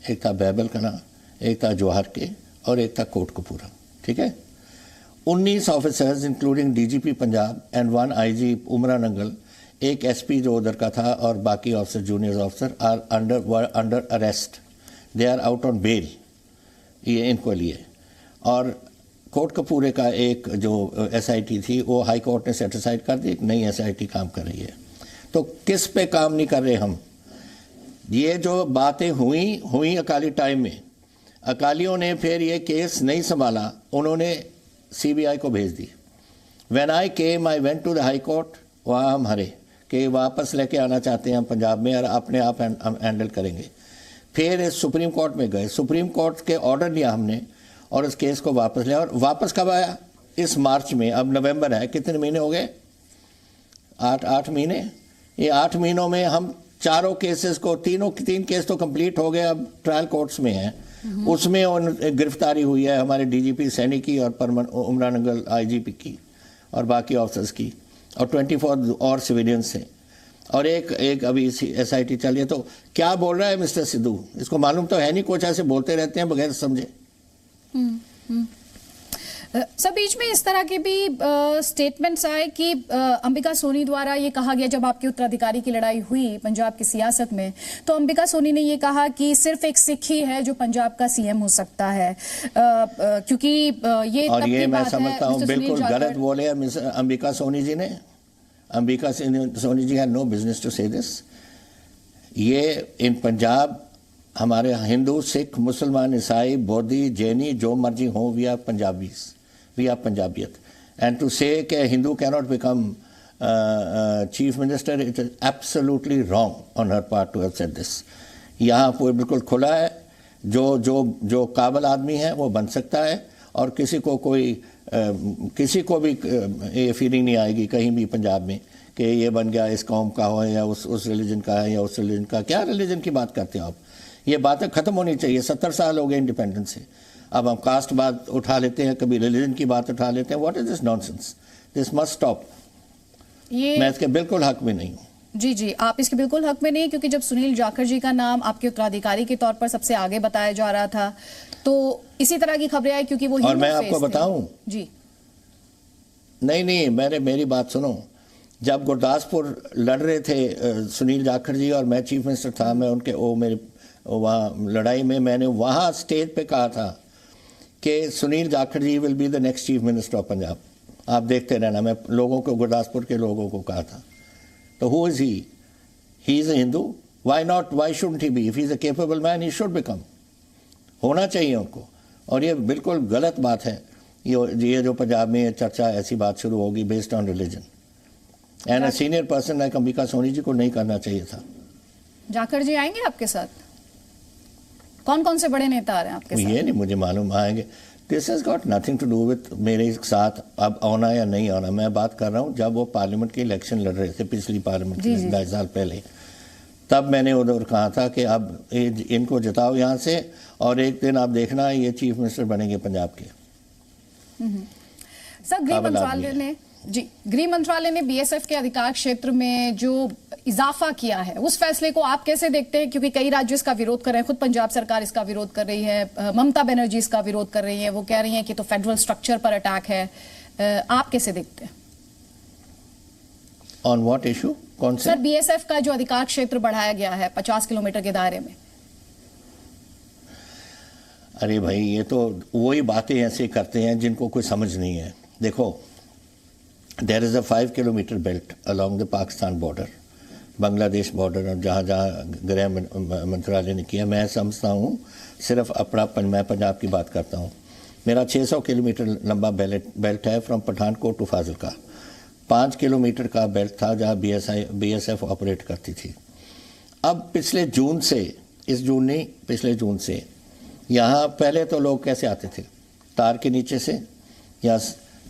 एक था बैबल कला, एक था जवाहर के और एक था कोटकपूरा, ठीक है। 19 officers including DGP Punjab and 1 IG उमरा नंगल, एक एसपी जो उधर का था और बाकी officer junior officer are under arrest, they are out on bail, ये इनको लिए। और कोटकपूरे का एक जो एसआईटी थी वो हाई कोर्ट ने सेटिसाइड कर दी, एक नई एसआईटी काम कर रही है। तो किस पे काम नहीं कर रहे हम? ये जो बातें हुई अकाली टाइम में, अकालियों ने फिर ये केस नहीं संभाला, उन्होंने सीबीआई को भेज दी। When I came I went to the high court, वहाँ हम हारे कि वापस लेके आना चाहते हैं हम पंजाब में और अपने आप हैंडल करेंगे। फिर सुप्रीम कोर्ट में गए, सुप्रीम कोर्ट के ऑर्डर लिया हमने और उस केस को वापस लिया। और वापस कब आया? इस मार्च में। अब नवंबर है, कितने महीने हो गए? 8 महीने। ये 8 महीनों में हम चारों केसेस को, तीन केस तो कंप्लीट हो गए, अब ट्रायल कोर्ट्स में हैं। उसमें गिरफ्तारी हुई है हमारे डीजीपी सैनी की और उमरा नंगल आईजीपी की और बाकी ऑफिसर्स की, और 24 और सिविलियंस हैं, और एक अभी एसआईटी चल रही है। तो क्या बोल रहा है मिस्टर सिद्धू? इसको मालूम तो है नहीं, कुछ ऐसे बोलते रहते हैं बगैर समझे। सब बीच में इस तरह के भी स्टेटमेंट्स आए कि अंबिका सोनी द्वारा ये कहा गया, जब आपके उत्तराधिकारी की लड़ाई हुई पंजाब की सियासत में, तो अंबिका सोनी ने ये कहा कि सिर्फ एक सिख ही है जो पंजाब का सीएम हो सकता है, क्योंकि ये और ये मैं समझता हूँ बिल्कुल गलत बोले अंबिका सोनी जी ने। अंबिका सोनी जी हैड नो बिजनेस टू से दिस। ये इन पंजाब हमारे हिंदू, सिख, मुसलमान, ईसाई, बौद्धी, जैनी जो मर्जी हो, we are Punjabis, we are Punjabiyat. And to say कि Hindu can not become chief minister, it is absolutely wrong on her part to have said this. यहाँ पर बिल्कुल खुला है, जो काबिल आदमी है वो बन सकता है, और किसी को भी ये फीलिंग नहीं आएगी कहीं भी पंजाब में कि ये बन गया इस कौम का हो या उस रिलीजन का है या उस रिलीजन का। क्या रिलीजन की बात करते हो आप? ये बातें खत्म होनी चाहिए। 70 साल हो गए इंडिपेंडेंस से, अब हम कास्ट बात उठा लेते हैं, कभी रिलीजन की बात उठा लेते हैं। What is this nonsense? This must stop. मैं इसके बिल्कुल हक में नहीं हूँ। जी, आप इसके बिल्कुल हक में नहीं, क्योंकि जब सुनील जाखड़ जी का नाम आपके उत्तराधिकारी के तौर पर सबसे आगे बताया जा रहा था, तो इसी तरह की खबरें आई, क्योंकि वो, और मैं आपको बताऊं जी, नहीं, मेरी बात सुनो। जब गुरदासपुर लड़ रहे थे सुनील जाखड़ जी और मैं चीफ मिनिस्टर था, मैं उनके मेरे वहाँ लड़ाई में मैंने वहाँ स्टेज पे कहा था कि Sunil Jakhar ji will be the next chief minister of Punjab, आप देखते रहना। मैं लोगों को, गुरदासपुर के लोगों को कहा था। तो who is he is a Hindu, why not, why shouldn't he be? If he is a capable man he should become, होना चाहिए उनको। और ये बिल्कुल गलत बात है, ये जो पंजाब में चर्चा ऐसी बात शुरू होगी based on religion, and a senior person like Ambika Soni ji को नहीं करना चाहिए था। जाखड़ जी आएंगे आपके साथ? कौन से बड़े नेता आ रहे हैं आपके साथ? ये नहीं मुझे मालूम आएंगे। This has got nothing to do with मेरे साथ अब आना या नहीं आना। मैं बात कर रहा हूँ जब वो पार्लियामेंट की इलेक्शन लड़ रहे थे, पिछली पार्लियामेंट की 2.5 साल पहले, तब मैंने उधर कहा था कि अब इनको जिताओ यहाँ से, और एक दिन आप देखना ये चीफ मिनिस्टर बनेंगे पंजाब के। सर, गृह मंत्रालय ने बीएसएफ के अधिकार क्षेत्र में जो इजाफा किया है, उस फैसले को आप कैसे देखते हैं? क्योंकि कई राज्य इसका विरोध कर रहे हैं, खुद पंजाब सरकार इसका विरोध कर रही है, ममता बनर्जी इसका विरोध कर रही है, वो कह रही हैं कि तो फेडरल स्ट्रक्चर पर अटैक है। आप कैसे देखते हैं? On what issue? कौन से? सर, बीएसएफ का जो अधिकार क्षेत्र बढ़ाया गया है 50 किलोमीटर के दायरे में। अरे भाई, ये तो वही बातें ऐसे करते हैं जिनको कोई समझ नहीं है। देखो, there is a 5 kilometre belt along the Pakistan border, Bangladesh border, और जहाँ जहाँ गृह मंत्रालय ने किया। मैं समझता हूँ सिर्फ मैं पंजाब की बात करता हूँ। मेरा 600 किलोमीटर लंबा बेल्ट है from Pathankot to Fazilka. 5 kilometre का बेल्ट था जहाँ बीएसएफ ऑपरेट करती थी। अब पिछले जून से, इस जून नहीं, पिछले जून से यहाँ, पहले तो लोग कैसे आते थे? तार के नीचे से या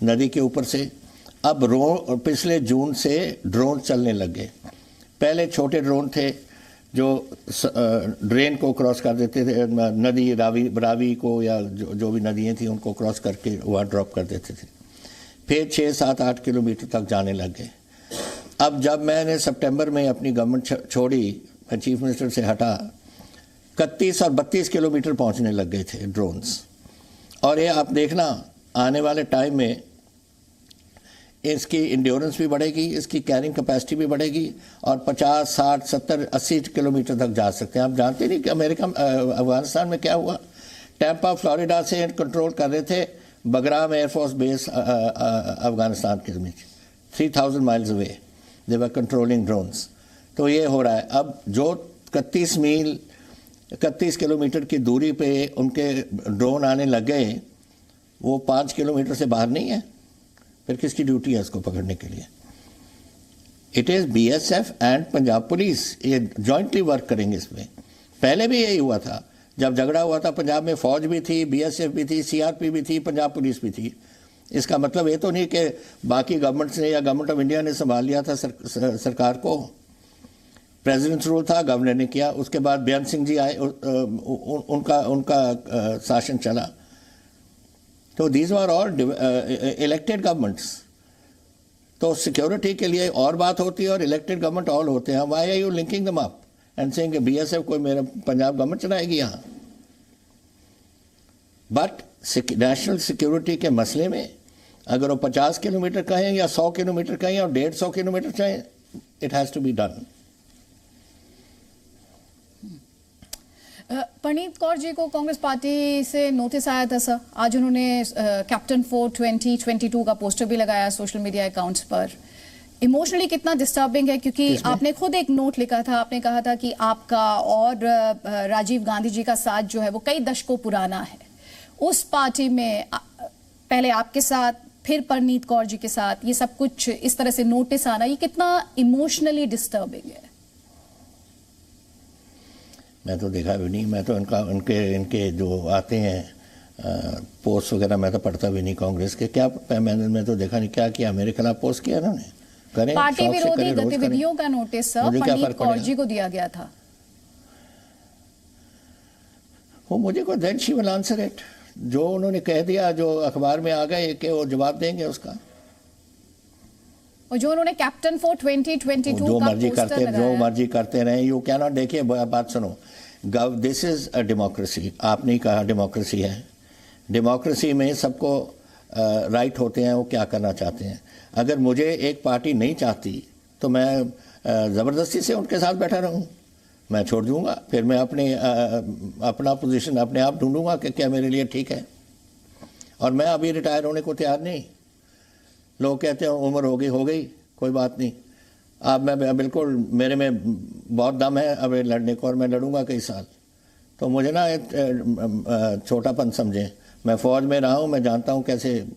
नदी के ऊपर से। अब पिछले जून से ड्रोन चलने लग गए। पहले छोटे ड्रोन थे जो ड्रेन को क्रॉस कर देते थे, नदी रावी को या जो भी नदियाँ थी उनको क्रॉस करके वहाँ ड्रॉप कर देते थे। फिर 6, 7, 8 किलोमीटर तक जाने लग गए। अब जब मैंने सितंबर में अपनी गवर्नमेंट छोड़ी, मैं चीफ मिनिस्टर से हटा, 31 और 32 किलोमीटर पहुँचने लग गए थे ड्रोन्स। और ये आप देखना, आने वाले टाइम में इसकी इंड्योरेंस भी बढ़ेगी, इसकी कैरिंग कैपेसिटी भी बढ़ेगी, और 50, 60, 70, 80 किलोमीटर तक जा सकते हैं। आप जानते नहीं कि अफगानिस्तान में क्या हुआ? टैंपा फ्लोरिडा से कंट्रोल कर रहे थे बगराम एयरफोर्स बेस अफगानिस्तान के नीचे, 3000 miles away they were controlling drones. तो ये हो रहा है। अब जो 31 किलोमीटर की दूरी पे उनके ड्रोन आने लग गए, वो 5 किलोमीटर से बाहर नहीं है। फिर किसकी ड्यूटी है उसको पकड़ने के लिए? It is BSF and Punjab police, ये जॉइंटली वर्क करेंगे इसमें। पहले भी यही हुआ था, जब झगड़ा हुआ था पंजाब में फौज भी थी, बीएसएफ भी थी, सीआरपी भी थी, पंजाब पुलिस भी थी। इसका मतलब ये तो नहीं कि बाकी गवर्नमेंट्स ने या गवर्नमेंट ऑफ इंडिया ने संभाल लिया था सरकार को। प्रेसिडेंट्स रूल था, गवर्नर ने किया, उसके बाद बेअंत सिंह जी आए, उनका शासन चला। तो these are all elected governments. तो सिक्योरिटी के लिए और बात होती है और इलेक्टेड गवर्नमेंट ऑल होते हैं। Why are you linking them up and saying कि बीएसएफ कोई मेरा पंजाब गवर्नमेंट चलाएगी यहाँ? बट नेशनल सिक्योरिटी के मसले में अगर वो 50 किलोमीटर कहें या 100 किलोमीटर कहें और 150 किलोमीटर चाहें, it has to be done. Parneet Kaur ji को कांग्रेस पार्टी से नोटिस आया था सर। आज उन्होंने कैप्टन फॉर 2022 का पोस्टर भी लगाया सोशल मीडिया अकाउंट्स पर। इमोशनली कितना डिस्टर्बिंग है, क्योंकि आपने खुद एक नोट लिखा था, आपने कहा था कि आपका और राजीव गांधी जी का साथ जो है वो कई दशकों पुराना है। उस पार्टी में पहले आपके साथ, फिर परनीत कौर जी के साथ ये सब कुछ इस तरह से नोटिस आना, ये कितना इमोशनली डिस्टर्बिंग है? मैं तो देखा भी नहीं। मैं तो इनके जो आते हैं पोस्ट वगैरह मैं तो पढ़ता भी नहीं कांग्रेस के। क्या मैं तो देखा नहीं क्या किया मेरे खिलाफ पोस्ट किया इन्होंने। करें, पार्टी विरोधी गतिविधियों का नोटिस परनीत कौर जी को दिया गया था। वो मुझे को then she will answer it. जो उन्होंने कह दिया, जो अखबार में आ गए कि वो जवाब देंगे उसका। और जो उन्होंने कैप्टन फॉर 2022 जो मर्जी करते रहे। यू कैन नॉट, देखिए बात सुनो, दिस इज अ डेमोक्रेसी। आपने ही कहा डेमोक्रेसी है। डेमोक्रेसी में सबको राइट होते हैं वो क्या करना चाहते हैं। अगर मुझे एक पार्टी नहीं चाहती तो मैं ज़बरदस्ती से उनके साथ बैठा रहूं? मैं छोड़ दूंगा, फिर मैं अपना पोजीशन अपने आप ढूंढूंगा कि क्या मेरे लिए ठीक है। और मैं अभी रिटायर होने को तैयार नहीं। लोग कहते हैं उम्र हो गई, कोई बात नहीं। अब मैं बिल्कुल, मेरे में बहुत दम है अब लड़ने को, और मैं लड़ूंगा कई साल। तो मुझे ना छोटापन समझें। मैं फ़ौज में रहा हूँ, मैं जानता हूँ कैसे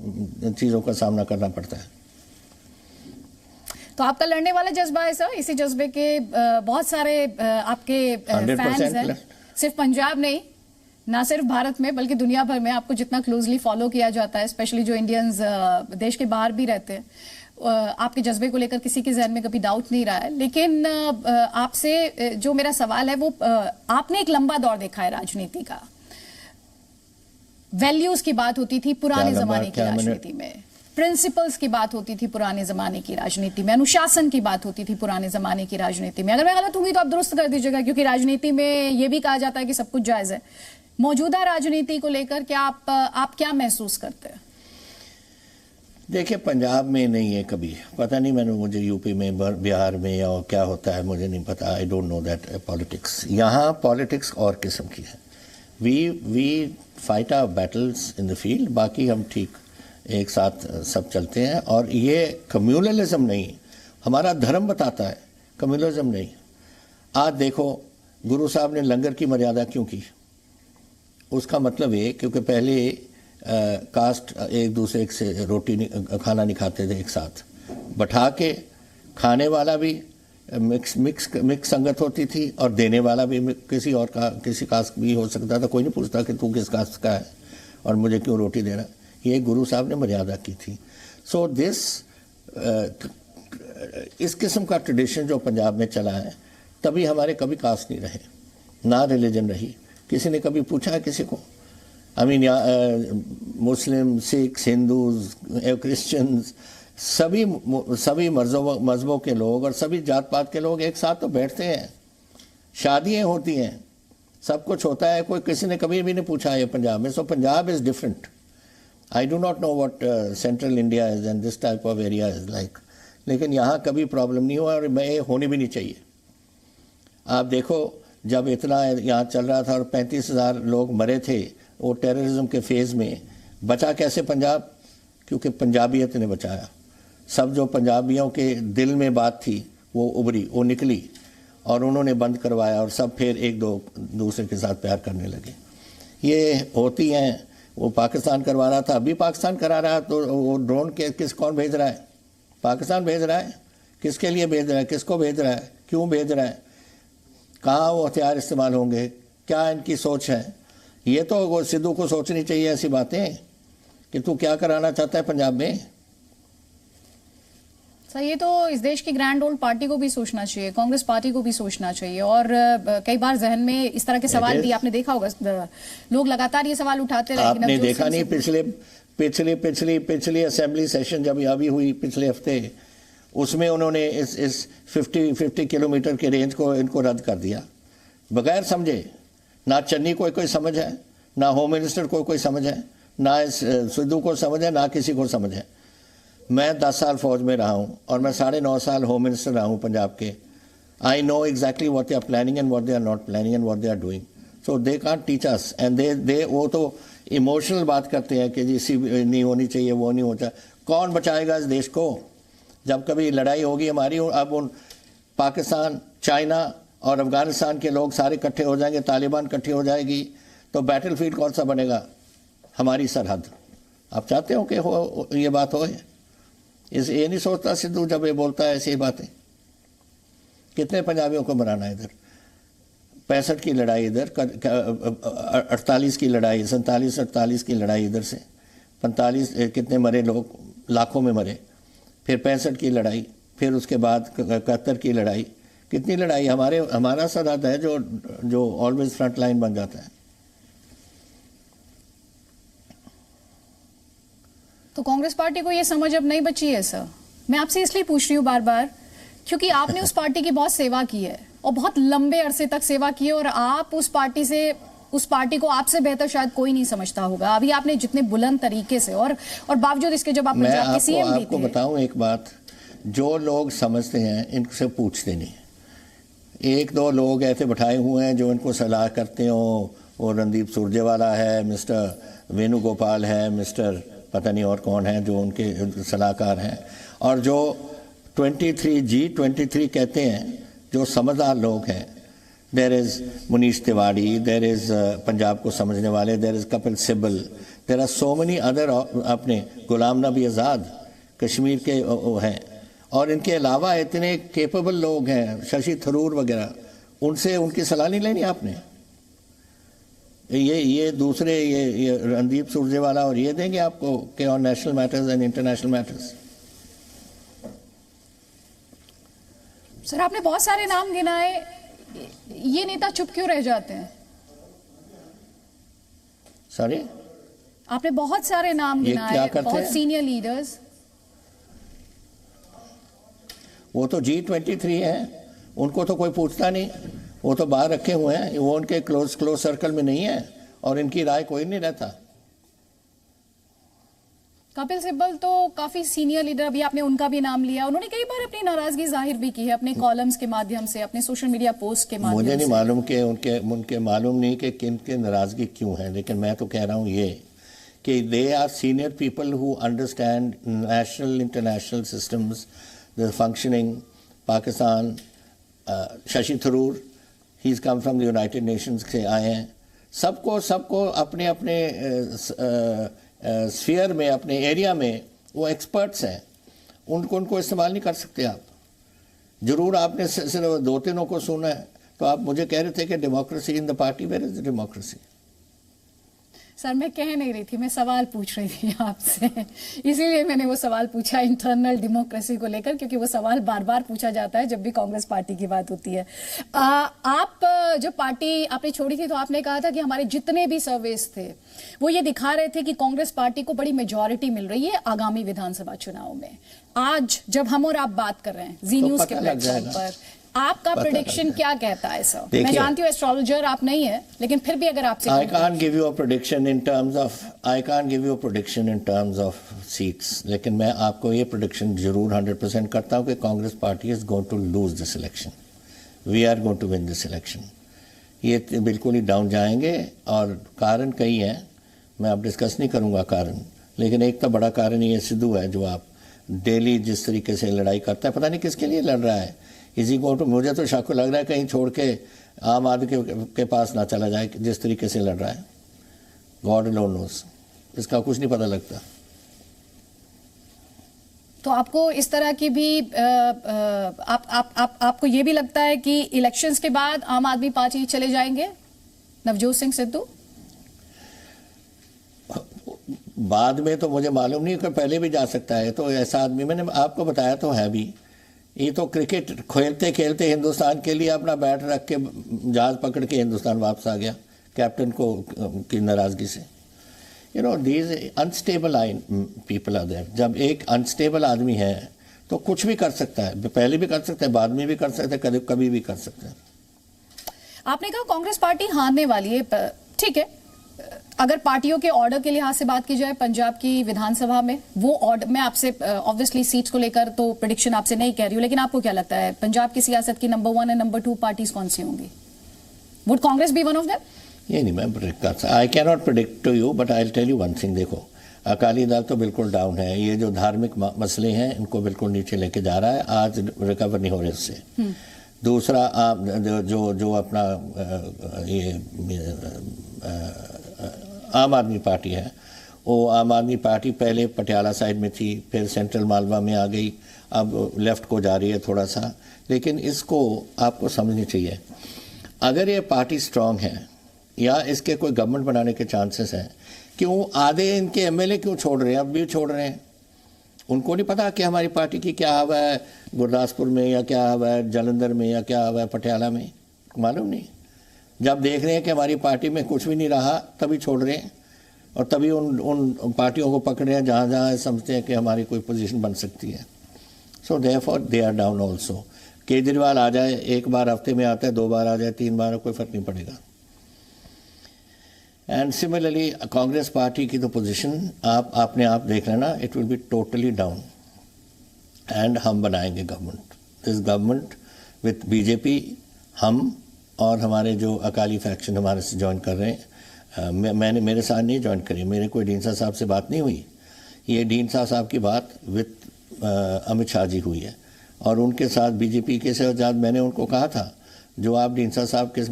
चीज़ों का सामना करना पड़ता है। तो आपका लड़ने वाला जज्बा है सर। इसी जज्बे के बहुत सारे आपके फैंस हैं, सिर्फ पंजाब नहीं, ना सिर्फ भारत में बल्कि दुनिया भर में। आपको जितना क्लोजली फॉलो किया जाता है, स्पेशली जो इंडियंस देश के बाहर भी रहते हैं, आपके जज्बे को लेकर किसी के जहन में कभी डाउट नहीं रहा है। लेकिन आपसे जो मेरा सवाल है वो, आपने एक लंबा दौर देखा है राजनीति का। वैल्यूज की बात होती थी पुराने जमाने की राजनीति में, प्रिंसिपल्स की बात होती थी पुराने जमाने की राजनीति में, अनुशासन की बात होती थी पुराने जमाने की राजनीति में। अगर मैं गलत होंगी तो आप दुरुस्त कर दीजिएगा, क्योंकि राजनीति में यह भी कहा जाता है कि सब कुछ जायज है। मौजूदा राजनीति को लेकर क्या आप क्या महसूस करते हैं? देखिए पंजाब में नहीं है कभी, पता नहीं, मैंने मुझे यूपी में बिहार में या क्या होता है मुझे नहीं पता, I don't know that politics. यहाँ पॉलिटिक्स और किस्म की है। We fight our battles in the field, बाकी हम ठीक एक साथ सब चलते हैं। और ये कम्युनलिज्म नहीं, हमारा धर्म बताता है, कम्युनलिज्म नहीं। आज देखो गुरु साहब ने लंगर की मर्यादा क्यों की? उसका मतलब ये क्योंकि पहले कास्ट एक दूसरे से रोटी खाना नहीं खाते थे, एक साथ बैठा के खाने वाला भी मिक्स संगत होती थी और देने वाला भी किसी कास्ट भी हो सकता था। कोई नहीं पूछता कि तू किस कास्ट का है और मुझे क्यों रोटी दे रहा। ये गुरु साहब ने मर्यादा की थी। सो इस किस्म का ट्रेडिशन जो पंजाब में चला है, तभी हमारे कभी कास्ट नहीं रहे, ना रिलीजन रही। किसी ने कभी पूछा है किसी को? I mean Muslim, Sikhs, Hindus, Christians, सभी मजहबों के लोग और सभी जात पात के लोग एक साथ तो बैठते हैं, शादियाँ होती हैं, सब कुछ होता है। कोई किसी ने कभी भी नहीं पूछा है पंजाब में। So Punjab is different. I do not know what central India is and this type of area is like, लेकिन यहाँ कभी प्रॉब्लम नहीं हुआ और मैं होने भी नहीं चाहिए। आप देखो जब इतना यहाँ चल रहा था और 35,000 लोग मरे थे वो टेररिज्म के फेज़ में, बचा कैसे पंजाब? क्योंकि पंजाबियत ने बचाया। सब जो पंजाबियों के दिल में बात थी वो उभरी, वो निकली और उन्होंने बंद करवाया और सब फिर एक दूसरे के साथ प्यार करने लगे। ये होती हैं। वो पाकिस्तान करवा रहा था, अभी पाकिस्तान करा रहा है, तो वो ड्रोन कौन भेज रहा है? पाकिस्तान भेज रहा है। किसके लिए भेज रहा है? किसको भेज रहा है? क्यों भेज रहा है? कहाँ वो हथियार इस्तेमाल होंगे? क्या इनकी सोच है? ये तो वो सिद्धू को सोचनी चाहिए ऐसी बातें कि तू क्या कराना चाहता है पंजाब में। सर ये तो इस देश की ग्रैंड ओल्ड पार्टी को भी सोचना चाहिए, कांग्रेस पार्टी को भी सोचना चाहिए। और कई बार जहन में इस तरह के सवाल भी आपने देखा होगा, लोग लगातार ये सवाल उठाते रहे। आपने देखा नहीं पिछली असेंबली सेशन जब अभी हुई पिछले हफ्ते, उसमें उन्होंने इस 50 किलोमीटर के रेंज को इनको रद्द कर दिया बगैर समझे। ना चन्नी को कोई समझ है, ना होम मिनिस्टर को कोई समझ है, ना इस सिद्धू को समझ है, ना किसी को समझ है। मैं 10 साल फौज में रहा हूँ और मैं 9.5 साल होम मिनिस्टर रहा हूँ पंजाब के। I know exactly what they are planning and what they are not planning and what they are doing. So they can't teach us and they वो तो इमोशनल बात करते हैं कि जी नहीं होनी चाहिए, वो नहीं होता। कौन बचाएगा इस देश को? जब कभी लड़ाई होगी हमारी, अब उन पाकिस्तान, चाइना और अफगानिस्तान के लोग सारे इकट्ठे हो जाएंगे, तालिबान इकट्ठी हो जाएगी, तो बैटलफील्ड कौन सा बनेगा? हमारी सरहद। आप चाहते हो कि हो ये बात हो? ये नहीं सोचता सिद्धू जब ये बोलता है ऐसी बातें। कितने पंजाबियों को मराना है इधर? 65 की लड़ाई इधर, 48 की लड़ाई, 47-48 की लड़ाई इधर से, 45 कितने मरे लोग, लाखों में मरे। फिर 65 की लड़ाई, फिर उसके बाद 71 की लड़ाई। कितनी लड़ाई? हमारा सरहद है जो ऑलवेज फ्रंट लाइन बन जाता है। तो कांग्रेस पार्टी को ये समझ अब नहीं बची है सर। मैं आपसे इसलिए पूछ रही हूँ बार बार क्योंकि आपने उस पार्टी की बहुत सेवा की है और बहुत लंबे अरसे तक सेवा की है, और आप उस पार्टी को आपसे बेहतर शायद कोई नहीं समझता होगा। अभी आपने जितने बुलंद तरीके से और बावजूद इसके जब आप पंजाब के सीएम भी थे। आपको बताऊं एक बात, जो लोग समझते हैं इनसे पूछते नहीं। 1-2 लोग ऐसे बैठाए हुए हैं जो इनको सलाह करते हो। वो रणदीप सुरजेवाला है, मिस्टर वेणुगोपाल है, मिस्टर पता नहीं और कौन है जो उनके सलाहकार हैं। और जो 23 कहते हैं जो समझदार लोग हैं, there is Munish Tiwari, there is Punjab को समझने वाले, there is Kapil Sibal, there are so many other, अपने गुलाम नबी आज़ाद कश्मीर के हैं। और इनके अलावा इतने केपेबल लोग हैं, शशि थरूर वगैरह, उनसे उनकी सलाह नहीं लेनी आपने। ये दूसरे ये रणदीप सुरजेवाला और ये देंगे आपको कि on national matters and international matters. Sir आपने बहुत सारे नाम गिनाए, ये नेता चुप क्यों रह जाते हैं? सॉरी, आपने बहुत सारे नाम गिनाए, बहुत सीनियर लीडर्स। वो तो G23 हैं, उनको तो कोई पूछता नहीं, वो तो बाहर रखे हुए हैं, वो उनके क्लोज सर्कल में नहीं है और इनकी राय कोई नहीं रहता। कपिल सिब्बल तो काफी सीनियर लीडर, अभी आपने उनका भी नाम लिया, उन्होंने कई बार अपनी नाराजगी जाहिर भी की है अपने कॉलम्स के माध्यम से, अपने सोशल मीडिया पोस्ट के माध्यम से। मुझे नहीं मालूम कि उनके मालूम नहीं कि किन के नाराजगी क्यों है, लेकिन मैं तो कह रहा हूँ ये कि they are senior people who understand national international systems, the functioning Pakistan. Shashi Tharoor, he is come from the United Nations से आए हैं। सबको अपने अपने स्फीयर में, अपने एरिया में वो एक्सपर्ट्स हैं, उनको इस्तेमाल नहीं कर सकते आप। जरूर आपने सिर्फ 2-3 को सुना है, तो आप मुझे कह रहे थे कि democracy in the party, where is the democracy? Sir मैं कह नहीं रही थी, मैं सवाल पूछ रही थी आपसे, इसीलिए मैंने वो सवाल पूछा इंटरनल डेमोक्रेसी को लेकर, क्योंकि वो सवाल बार बार पूछा जाता है जब भी कांग्रेस पार्टी की बात होती है। आप जब पार्टी आपने छोड़ी थी तो आपने कहा था कि हमारे जितने भी सर्वेस थे वो ये दिखा रहे थे कि कांग्रेस पार्टी को बड़ी मेजॉरिटी मिल रही है आगामी विधानसभा चुनाव में। आज जब हम और आप बात कर रहे हैं जी न्यूज के प्लेटफॉर्म पर, आपका प्रेडिक्शन क्या कहता है सर? मैं जानती हूँ एस्ट्रोलॉजर आप नहीं है, लेकिन फिर भी अगर आपसे I can't give you a prediction in terms of seats, लेकिन मैं आपको ये prediction जरूर 100% करता हूँ कि Congress party is going to lose this election. We are going to win this election. ये बिल्कुल ही डाउन जाएंगे, और कारण कई हैं, मैं अब डिस्कस नहीं करूँगा कारण, लेकिन एक तो बड़ा कारण ये सिद्धू है जो आप डेली जिस तरीके से लड़ाई करता है, पता नहीं किसके लिए लड़ रहा है। इसी को तो मुझे तो शक लग रहा है कहीं छोड़ के आम आदमी के पास ना चला जाए, जिस तरीके से लड़ रहा है। गॉड अलोन नोस, इसका कुछ नहीं पता लगता। तो आपको इस तरह की भी आपको ये भी लगता है कि इलेक्शंस के बाद आम आदमी पार्टी चले जाएंगे नवजोत सिंह सिद्धू? बाद में तो मुझे मालूम नहीं, कि पहले भी जा सकता है। तो ऐसा आदमी मैंने आपको बताया तो है भी, ये तो क्रिकेट खेलते खेलते हिंदुस्तान के लिए अपना बैट रख के जहाज पकड़ के हिंदुस्तान वापस आ गया कैप्टन को की नाराजगी से। You know these unstable people are there. जब एक अनस्टेबल आदमी है तो कुछ भी कर सकता है, पहले भी कर सकता है, बाद में भी कर सकता है, कभी भी कर सकता है। आपने कहा कांग्रेस पार्टी हारने वाली है, ठीक है, अगर पार्टियों के ऑर्डर के लिहाज से बात की जाए पंजाब की विधानसभा में, वो ऑर्डर, मैं आपसे ऑब्वियसली सीट्स को लेकर तो प्रेडिक्शन आपसे नहीं कह रही हूं, लेकिन आपको क्या लगता है पंजाब की सियासत की नंबर 1 और नंबर 2 पार्टीज कौन सी होंगी? Would Congress be one of them? ये नहीं मैं प्रेडिक्ट कर सकता, I can not predict to you, but I will tell you one thing. देखो, अकाली दल तो बिल्कुल डाउन है, ये जो धार्मिक मसले हैं इनको बिल्कुल नीचे लेके जा रहा है, आज रिकवर नहीं हो रहे उससे। दूसरा आप जो अपना आम आदमी पार्टी है, वो आम आदमी पार्टी पहले पटियाला साइड में थी, फिर सेंट्रल मालवा में आ गई, अब लेफ्ट को जा रही है थोड़ा सा, लेकिन इसको आपको समझनी चाहिए। अगर ये पार्टी स्ट्रांग है या इसके कोई गवर्नमेंट बनाने के चांसेस हैं, क्यों आधे इनके एमएलए क्यों छोड़ रहे हैं? अब भी छोड़ रहे हैं। उनको नहीं पता कि हमारी पार्टी की क्या हवा है गुरदासपुर में, या क्या हवा है जालंधर में, या क्या हवा है पटियाला में? मालूम नहीं। जब देख रहे हैं कि हमारी पार्टी में कुछ भी नहीं रहा, तभी छोड़ रहे हैं, और तभी उन पार्टियों को पकड़ रहे हैं जहाँ जहाँ समझते हैं कि हमारी कोई पोजीशन बन सकती है। So therefore they are down also. Kejriwal आ जाए, एक बार हफ्ते में आता है, 2 बार आ जाए, 3 बार, कोई फर्क नहीं पड़ेगा। एंड सिमिलरली कांग्रेस पार्टी की तो पोजीशन आपने आप देख लेना, it will be totally down. And हम बनाएंगे government, this government with BJP, हम और हमारे जो अकाली फैक्शन हमारे से ज्वाइन कर रहे हैं। मैंने मेरे साथ नहीं ज्वाइन करी, मेरे कोई ढींसा साहब से बात नहीं हुई, ये ढींसा साहब की बात विथ अमित शाह जी हुई है, और उनके साथ बीजेपी के साथ मैंने उनको कहा था, जो आप ढींसा साहब के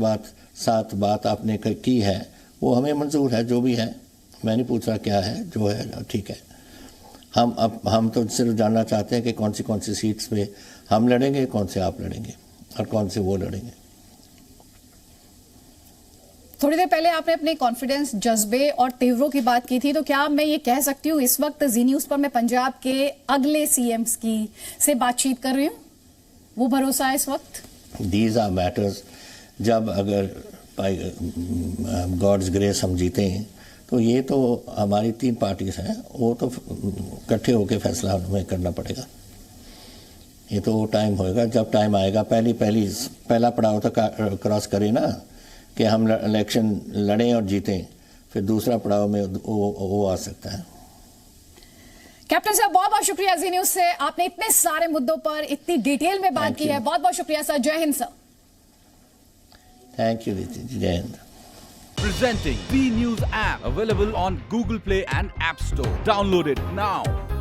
साथ बात आपने की है वो हमें मंजूर है, जो भी है। मैं नहीं पूछ रहा क्या है, जो है ठीक है। हम तो सिर्फ जानना चाहते हैं कि कौन सी सीट्स पे हम लड़ेंगे, कौन से आप लड़ेंगे, और कौन से वो लड़ेंगे। थोड़ी देर पहले आपने अपने कॉन्फिडेंस, जज्बे और तेवरों की बात की थी, तो क्या मैं ये कह सकती हूँ इस वक्त जी न्यूज पर मैं पंजाब के अगले सीएम्स से बातचीत कर रही हूँ? वो भरोसा है इस वक्त? दीज आर मैटर्स, जब अगर गॉड्स ग्रेस हम जीते हैं, तो ये तो हमारी 3 पार्टीज हैं, वो तो इकट्ठे होकर फैसला हमें करना पड़ेगा। ये तो वो टाइम होएगा जब टाइम आएगा। पहला पड़ाव तो क्रॉस करें ना, कि हम इलेक्शन लड़ें और जीतें, फिर दूसरा पड़ाव में वो आ सकता है। कैप्टन साहब बहुत बहुत शुक्रिया जी न्यूज से, आपने इतने सारे मुद्दों पर इतनी डिटेल में बात की है। बहुत बहुत शुक्रिया सर। जय हिंद सर। थैंक यू रीति जी, जय Hind. Presenting B News app, available on Google Play and App Store. Download it now.